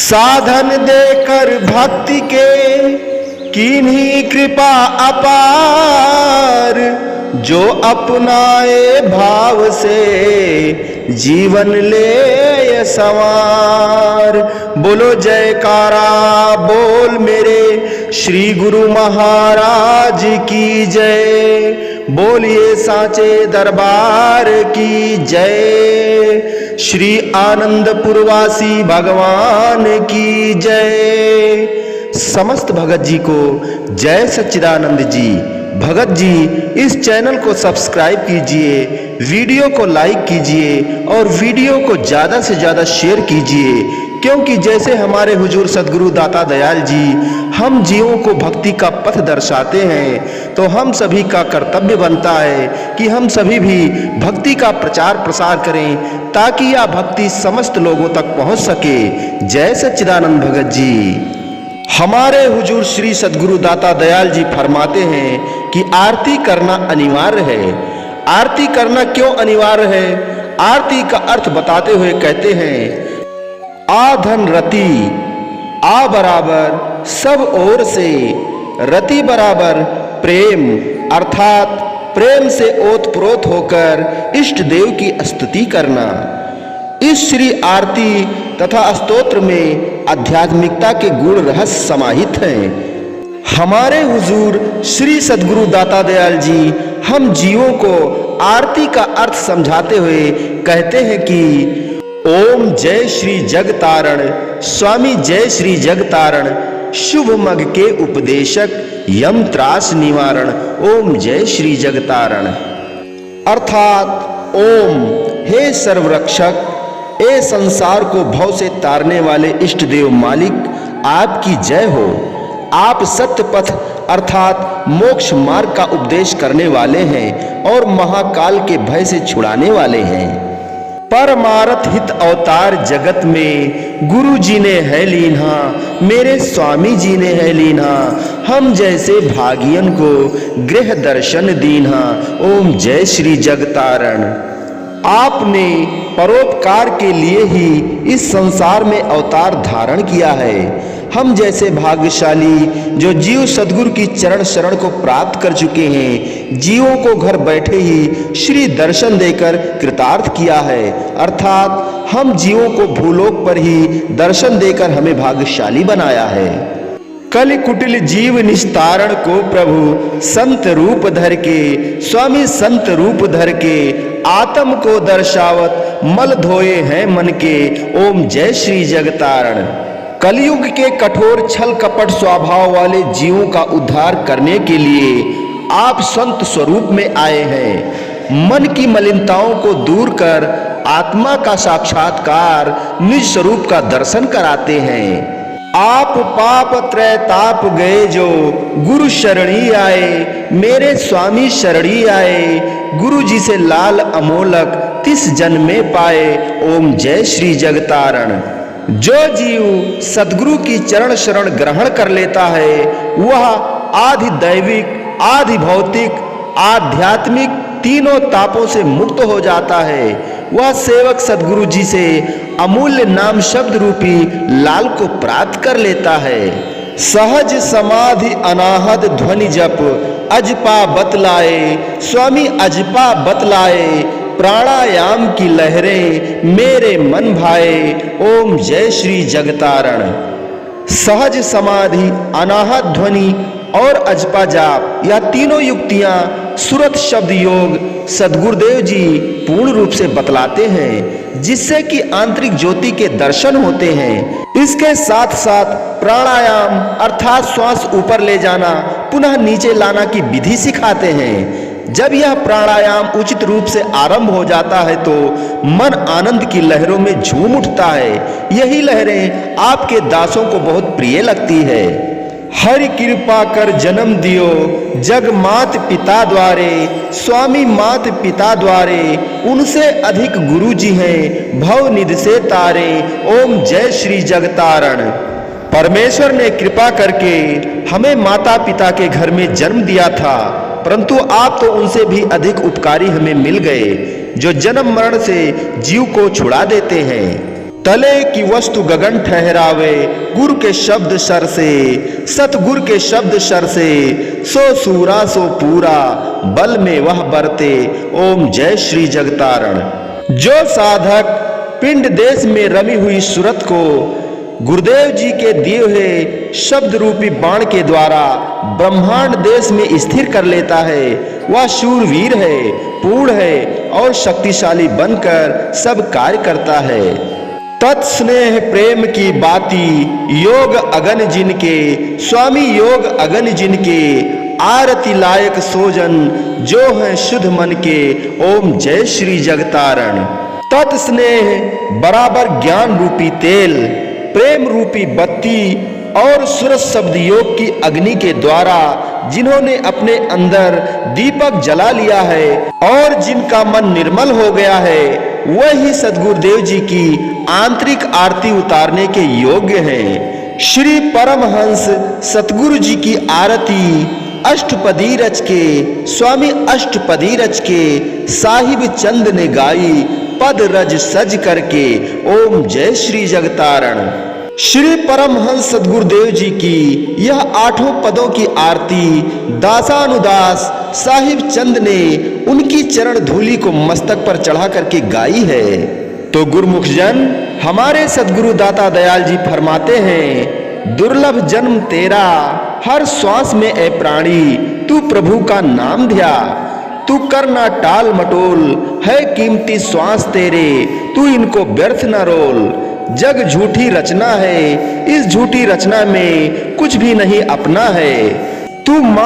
साधन देकर भक्ति के कीन्ही कृपा अपार, जो अपनाए भाव से जीवन ले संवार। बोलो जयकारा बोल मेरे श्री गुरु महाराज की जय, बोलिए सांचे दरबार की जय, श्री आनंदपुरवासी भगवान की जय। समस्त भगत जी को जय सच्चिदानंद जी। भगत जी इस चैनल को सब्सक्राइब कीजिए, वीडियो को लाइक कीजिए और वीडियो को ज्यादा से ज्यादा शेयर कीजिए, क्योंकि जैसे हमारे हुजूर सदगुरु दाता दयाल जी हम जीवों को भक्ति का पथ दर्शाते हैं, तो हम सभी का कर्तव्य बनता है कि हम सभी भी भक्ति का प्रचार प्रसार करें, ताकि यह भक्ति समस्त लोगों तक पहुंच सके। जय सच्चिदानंद भगत जी। हमारे हुजूर श्री सदगुरु दाता दयाल जी फरमाते हैं कि आरती करना अनिवार्य है। आरती करना क्यों अनिवार्य है? आरती का अर्थ बताते हुए कहते हैं, आ धन रति, आ बराबर सब ओर से, रति बराबर प्रेम, अर्थात प्रेम से ओतप्रोत होकर इष्ट देव की स्तुति करना। इस श्री आरती तथा स्तोत्र में आध्यात्मिकता के गुण रहस्य समाहित हैं। हमारे हुजूर श्री सदगुरु दाता दयाल जी हम जीवों को आरती का अर्थ समझाते हुए कहते हैं कि ओम जय श्री जगतारण, स्वामी जय श्री जगतारण, शुभ मग के उपदेशक, यम त्रास निवारण, ओम जय श्री जगतारण। अर्थात ओम हे सर्वरक्षक, ए संसार को भव से तारने वाले इष्ट देव मालिक, आपकी जय हो। आप सत्य पथ अर्थात मोक्ष मार्ग का उपदेश करने वाले हैं और महाकाल के भय से छुड़ाने वाले हैं। परमारथ हित अवतार जगत में गुरु जी ने है लीन्हा, मेरे स्वामी जी ने है लीन्हा, हम जैसे भागियन को गृह दर्शन दीन्हा, ओम जय श्री जगतारण। आपने परोपकार के लिए ही इस संसार में अवतार धारण किया है। हम जैसे भाग्यशाली जो जीव सदगुरु की चरण शरण को प्राप्त कर चुके हैं, जीवों को घर बैठे ही श्री दर्शन देकर कृतार्थ किया है। अर्थात हम जीवों को भूलोक पर ही दर्शन देकर हमें भाग्यशाली बनाया है। कलि कुटिल जीव निस्तारण को प्रभु संत रूप धर के, स्वामी संत रूप धर के, आत्म को दर्शावत मल धोए हैं मन के, ओम जय श्री जगतारण। कलयुग के कठोर छल कपट स्वभाव वाले जीवों का उद्धार करने के लिए आप संत स्वरूप में आए हैं। मन की मलिनताओं को दूर कर आत्मा का साक्षात्कार, निज स्वरूप का दर्शन कराते हैं। आप पाप त्रैताप गए जो गुरु शरणी आए, मेरे स्वामी शरणी आए, गुरु जी से लाल अमोलक तिस जन्म में पाए, ओम जय श्री जगतारण। जो जीव सदगुरु की चरण शरण ग्रहण कर लेता है, वह आधि दैविक, आधि भौतिक, आध्यात्मिक तीनों तापों से मुक्त हो जाता है। वह सेवक सदगुरु जी से अमूल्य नाम शब्द रूपी लाल को प्राप्त कर लेता है। सहज समाधि अनाहद ध्वनि जप, अजपा बतलाए, स्वामी अजपा बतलाए, प्राणायाम की लहरें मेरे मन भाए, ओम जय श्री जगतारण। सहज समाधि, अनाहत ध्वनि और अजपा जाप, यह तीनों युक्तियां सुरत शब्द योग सदगुरुदेव जी पूर्ण रूप से बतलाते हैं, जिससे कि आंतरिक ज्योति के दर्शन होते हैं। इसके साथ साथ प्राणायाम अर्थात श्वास ऊपर ले जाना, पुनः नीचे लाना की विधि सिखाते हैं। जब यह प्राणायाम उचित रूप से आरंभ हो जाता है तो मन आनंद की लहरों में झूम उठता है। यही लहरें आपके दासों को बहुत प्रिय लगती है। हरि कृपा कर जन्म दियो जग मात पिता द्वारे, स्वामी मात पिता द्वारे, उनसे अधिक गुरु जी हैं भव निधि से तारे, ओम जय श्री जगतारण। परमेश्वर ने कृपा करके हमें माता पिता के घर में जन्म दिया था, परंतु आप तो उनसे भी अधिक उपकारी हमें मिल गए, जो जन्म मरण से जीव को छुड़ा देते हैं। तले की वस्तु गगन ठहरावे, गुरु के शब्द सर से, सतगुरु के शब्द सर से, सो सूरा सो पूरा, बल में वह बरते, ओम जय श्री जगतारण। जो साधक पिंड देश में रमी हुई सूरत को गुरुदेव जी के दिए हुए शब्द रूपी बाण के द्वारा ब्रह्मांड देश में स्थिर कर लेता है, वह शूरवीर है, पूर्ण है और शक्तिशाली बनकर सब कार्य करता है। तत्स्नेह प्रेम की बाती, योग अगन जिनके, स्वामी योग अगन जिनके, आरती लायक सोजन, जो है शुद्ध मन के, ओम जय श्री जगतारण। तत्स्नेह बराबर ज्ञान रूपी तेल, प्रेम रूपी बत्ती और सूरज शब्द योग की अग्नि के द्वारा जिन्होंने अपने अंदर दीपक जला लिया है और जिनका मन निर्मल हो गया है, वही सद्गुरुदेव जी की आंतरिक आरती उतारने के योग्य हैं। श्री परमहंस सतगुरु जी की आरती अष्टपदी रच के, स्वामी अष्टपदी रच के साहिब चंद ने गाई, पद रज सज करके, ओम जय श्री जगतारण। श्री परमहंस सद्गुरुदेव जी की यह 8 पदों की आरती दासानुदास साहिब चंद ने उनकी चरण धूलि को मस्तक पर चढ़ा करके गाई है। तो गुरुमुख जन हमारे सद्गुरु दाता दयाल जी फरमाते हैं, दुर्लभ जन्म तेरा, हर श्वास में ए प्राणी, तू प्रभु का नाम ध्या, तू करना टाल मटोल, है कीमती श्वास तेरे, तू इनको व्यर्थ न रोल। जग झूठी रचना है, इस झूठी रचना में कुछ भी नहीं अपना है, तू